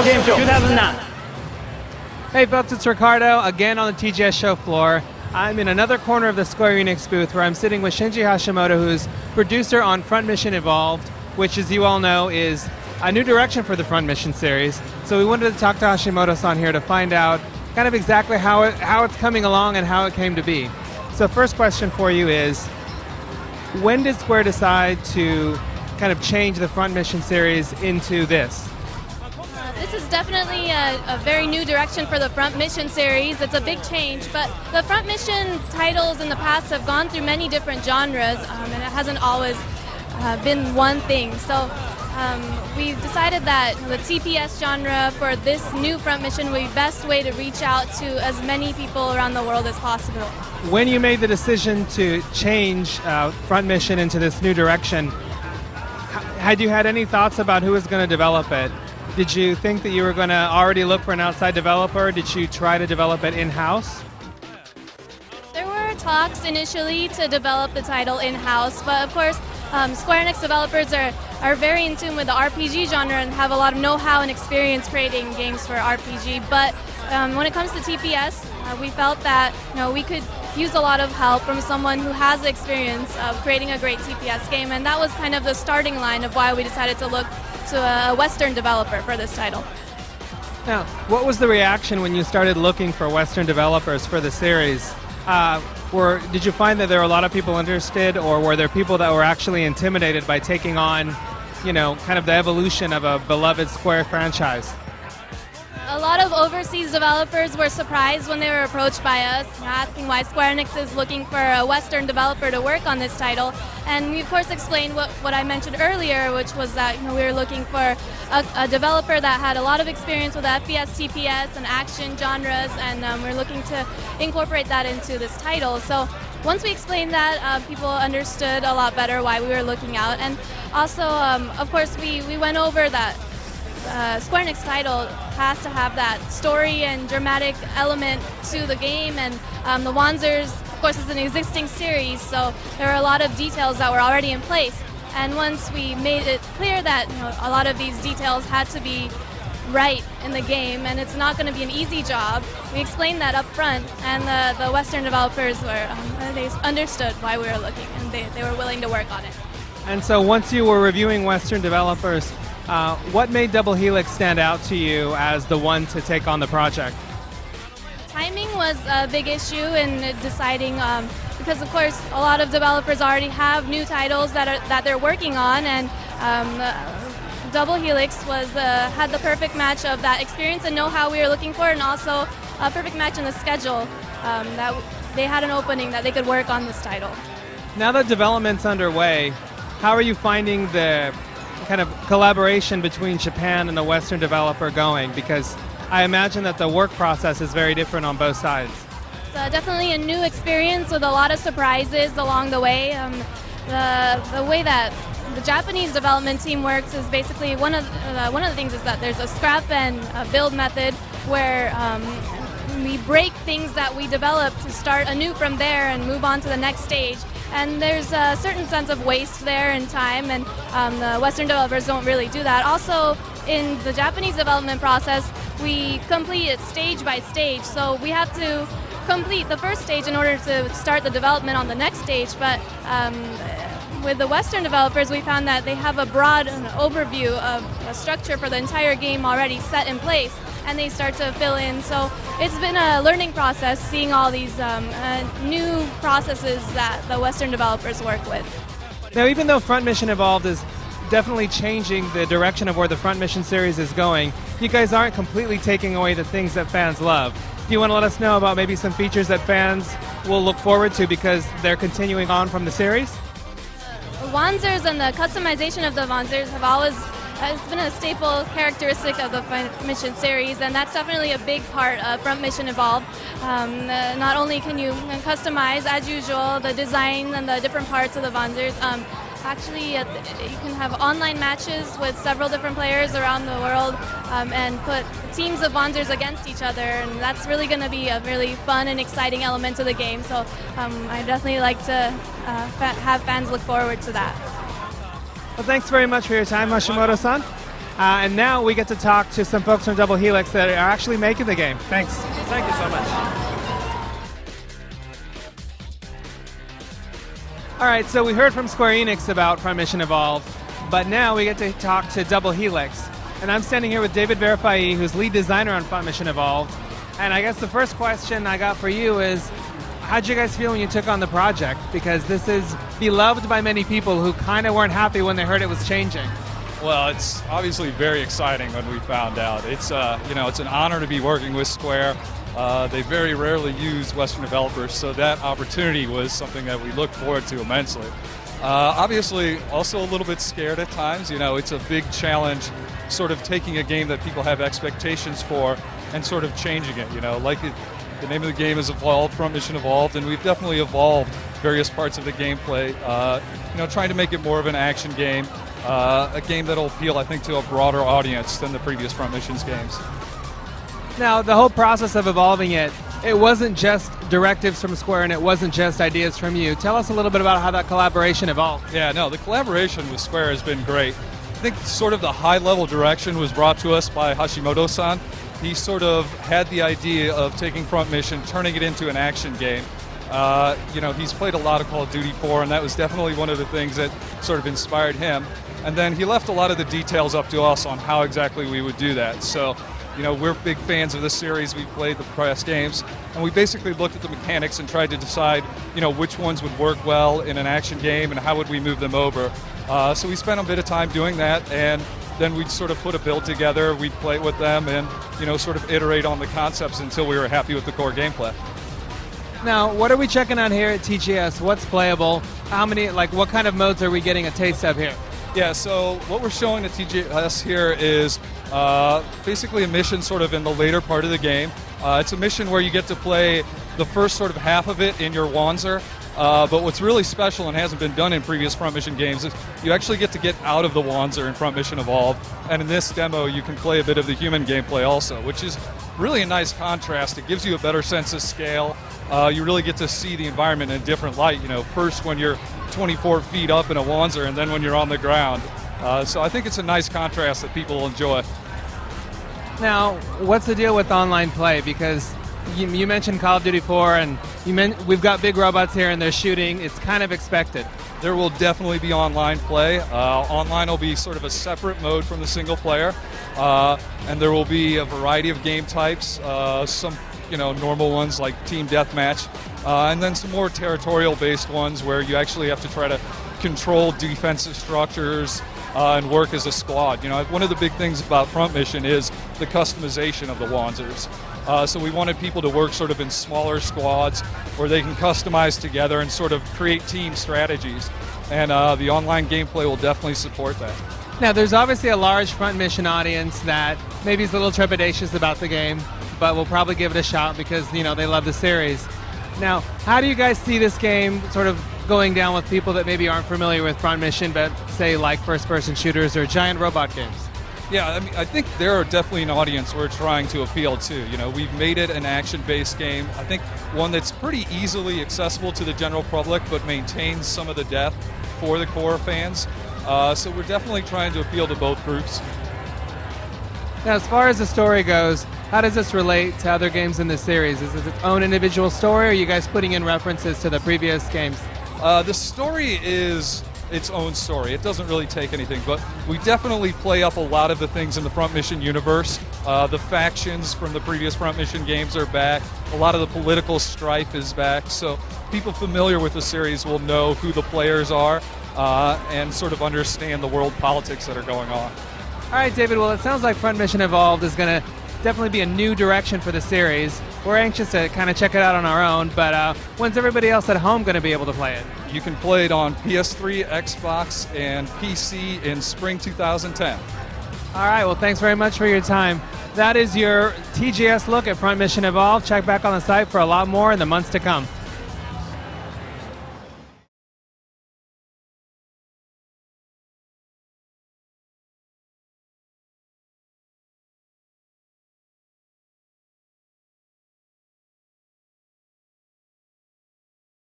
Tokyo Game Show 2009. Hey folks, it's Ricardo, again on the TGS show floor. I'm in another corner of the Square Enix booth where I'm sitting with Shinji Hashimoto, who's producer on Front Mission Evolved, which, as you all know, is a new direction for the Front Mission series. So we wanted to talk to Hashimoto-san here to find out kind of exactly how it's coming along and how it came to be. So first question for you is, when did Square decide to kind of change the Front Mission series into this? This is definitely a very new direction for the Front Mission series. It's a big change, but the Front Mission titles in the past have gone through many different genres, and it hasn't always been one thing. So we decided that the TPS genre for this new Front Mission would be the best way to reach out to as many people around the world as possible. When you made the decision to change Front Mission into this new direction, had you had any thoughts about who was going to develop it? Did you think that you were going to already look for an outside developer? Did you try to develop it in-house? There were talks initially to develop the title in-house, but of course Square Enix developers are very in tune with the RPG genre and have a lot of know-how and experience creating games for RPG. But when it comes to TPS, we felt that we could use a lot of help from someone who has the experience of creating a great TPS game, and that was kind of the starting line of why we decided to look to a Western developer for this title. Now, what was the reaction when you started looking for Western developers for the series? Did you find that there were a lot of people interested, or were there people that were actually intimidated by taking on, kind of the evolution of a beloved Square franchise? A lot of overseas developers were surprised when they were approached by us, asking why Square Enix is looking for a Western developer to work on this title. And we of course explained what I mentioned earlier, which was that we were looking for a developer that had a lot of experience with FPS, TPS, and action genres, and we're looking to incorporate that into this title. So once we explained that, people understood a lot better why we were looking out. And also, of course, we went over that Square Enix title has to have that story and dramatic element to the game, and the Wanzers, of course, is an existing series, so there are a lot of details that were already in place. And once we made it clear that a lot of these details had to be right in the game, and it's not going to be an easy job, we explained that up front, and the Western developers they understood why we were looking, and they were willing to work on it. And so once you were reviewing Western developers, what made Double Helix stand out to you as the one to take on the project? Timing was a big issue in deciding, because of course a lot of developers already have new titles that they're working on, and Double Helix had the perfect match of that experience and know-how we were looking for, and also a perfect match in the schedule, that they had an opening that they could work on this title. Now that development's underway, how are you finding the kind of collaboration between Japan and the Western developer going? Because I imagine that the work process is very different on both sides. It's definitely a new experience with a lot of surprises along the way. The way that the Japanese development team works is basically one of the things is that there's a scrap and a build method where we break things that we develop to start anew from there and move on to the next stage. And there's a certain sense of waste there in time, and the Western developers don't really do that. Also, in the Japanese development process, we complete it stage by stage, so we have to complete the first stage in order to start the development on the next stage. But with the Western developers, we found that they have a broad overview of a structure for the entire game already set in place, and they start to fill in. So it's been a learning process seeing all these new processes that the Western developers work with. Now, even though Front Mission Evolved is definitely changing the direction of where the Front Mission series is going, you guys aren't completely taking away the things that fans love. Do you want to let us know about maybe some features that fans will look forward to because they're continuing on from the series? The Wanzers and the customization of the Wanzers have always it's been a staple characteristic of the Front Mission series, and that's definitely a big part of Front Mission Evolved. Not only can you customize, as usual, the design and the different parts of the Wanzers, actually you can have online matches with several different players around the world and put teams of Wanzers against each other, and that's really going to be a really fun and exciting element to the game. So I definitely like to have fans look forward to that. Well, thanks very much for your time, Hashimoto-san. And now we get to talk to some folks from Double Helix that are actually making the game. Thanks. Thank you so much. All right, so we heard from Square Enix about Front Mission Evolved, but now we get to talk to Double Helix. And I'm standing here with David Verifai, who's lead designer on Front Mission Evolved. And I guess the first question I got for you is, how'd you guys feel when you took on the project? Because this is beloved by many people who kind of weren't happy when they heard it was changing. Well, it's obviously very exciting when we found out. It's it's an honor to be working with Square. They very rarely use Western developers, so that opportunity was something that we look forward to immensely. Obviously, also a little bit scared at times. It's a big challenge, sort of taking a game that people have expectations for and sort of changing it. The name of the game is Evolved, Front Mission Evolved, and we've definitely evolved various parts of the gameplay. Trying to make it more of an action game, a game that'll appeal, I think, to a broader audience than the previous Front Missions games. Now, the whole process of evolving it wasn't just directives from Square and it wasn't just ideas from you. Tell us a little bit about how that collaboration evolved. Yeah, no, the collaboration with Square has been great. I think sort of the high-level direction was brought to us by Hashimoto-san. He sort of had the idea of taking Front Mission, turning it into an action game. He's played a lot of Call of Duty 4, and that was definitely one of the things that sort of inspired him. And then he left a lot of the details up to us on how exactly we would do that. So, we're big fans of the series. We've played the past games, and we basically looked at the mechanics and tried to decide, which ones would work well in an action game and how would we move them over. So we spent a bit of time doing that, and then we'd sort of put a build together, we'd play with them, and sort of iterate on the concepts until we were happy with the core gameplay. Now, what are we checking out here at TGS? What's playable? What kind of modes are we getting a taste of here? Yeah, so what we're showing at TGS here is basically a mission sort of in the later part of the game. It's a mission where you get to play the first sort of half of it in your Wanzer. But what's really special and hasn't been done in previous Front Mission games is you actually get to get out of the Wanzer in Front Mission Evolved, and in this demo you can play a bit of the human gameplay also, which is really a nice contrast. It gives you a better sense of scale. You really get to see the environment in a different light, first when you're 24 feet up in a Wanzer and then when you're on the ground. So I think it's a nice contrast that people will enjoy. Now, what's the deal with online play? Because you mentioned Call of Duty 4, and we've got big robots here and they're shooting. It's kind of expected. There will definitely be online play. Online will be sort of a separate mode from the single player, and there will be a variety of game types, some normal ones like Team Deathmatch, and then some more territorial-based ones where you actually have to try to control defensive structures and work as a squad. One of the big things about Front Mission is the customization of the Wanzers. So we wanted people to work sort of in smaller squads where they can customize together and sort of create team strategies. And the online gameplay will definitely support that. Now, there's obviously a large Front Mission audience that maybe is a little trepidatious about the game, but will probably give it a shot because, they love the series. Now, how do you guys see this game sort of going down with people that maybe aren't familiar with Front Mission, but say like first-person shooters or giant robot games? Yeah, I think there are definitely an audience we're trying to appeal to. We've made it an action-based game. I think one that's pretty easily accessible to the general public, but maintains some of the depth for the core fans. So we're definitely trying to appeal to both groups. Now, as far as the story goes, how does this relate to other games in the series? Is it its own individual story, or are you guys putting in references to the previous games? The story is its own story. It doesn't really take anything, but we definitely play up a lot of the things in the Front Mission universe. The factions from the previous Front Mission games are back. A lot of the political strife is back, so people familiar with the series will know who the players are and sort of understand the world politics that are going on. All right, David, well, it sounds like Front Mission Evolved is going to definitely be a new direction for the series. We're anxious to kind of check it out on our own, but when's everybody else at home going to be able to play it? You can play it on PS3, Xbox, and PC in spring 2010. All right, well, thanks very much for your time. That is your TGS look at Front Mission Evolved. Check back on the site for a lot more in the months to come.